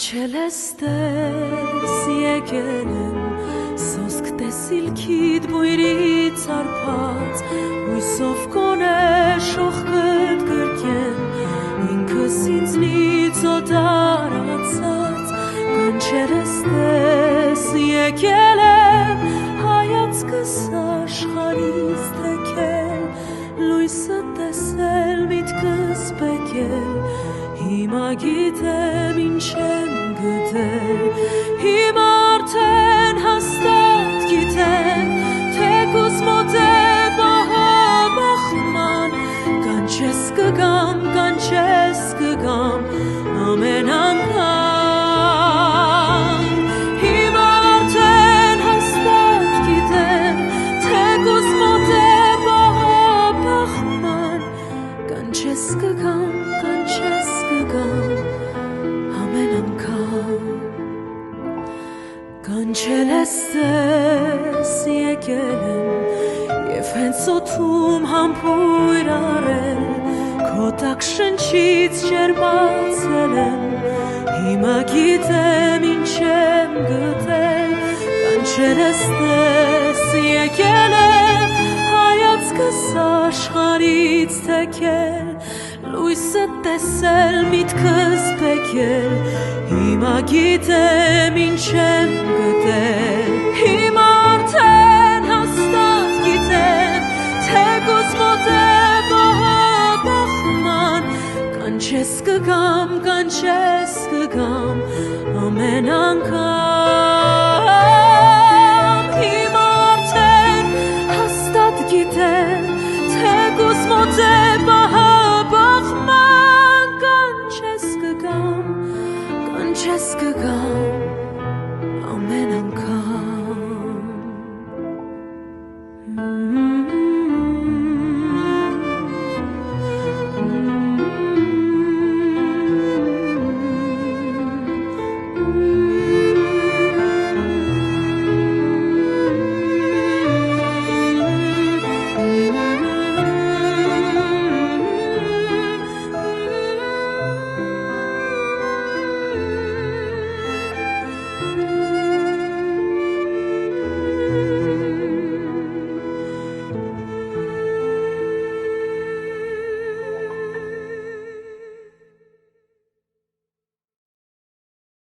Կանչել ես տես եկել եմ սոսկ տեսիլքիդ բույրից արփած հույսով կոնե շողքդ գրկեմ ինքս ինձնից օտարացած կանչել ես տես եկել եմ հայացքս աշխարհից թեքել լույսը տեսել միտքս բեկել Հիմա գիտեմ ինչ եմ գտել Հիմա արդեն հաստատ գիտեմ Թեկուզ մոտ է բախման Կանչես կգամ, կանչես կգամ Ամեն անգամ Հիմա արդեն հաստատ գիտեմ Թեկուզ մոտ է բախման Կանչես կգամ, կանչես ամեն անգամ Կանչել ես տես եկել եմ և հենց օդում համբույր առել քո տաք շնչից ջերմացել եմ հիմա գիտեմ ինչ եմ գտել Կանչել ես տես եկել եմ հայացքս աշխարհից թեքել Լույսը տեսել միտքս բեկել Հիմա գիտեմ ինչ եմ գտել Հիմա արդեն հաստատ գիտեմ Թեկուզ մոտ է բախման Կանչես կգամ, կանչես կգամ Ամեն անգամ Հիմա արդեն հաստատ գիտեմ Թեկուզ մոտ է Կանչես կգամ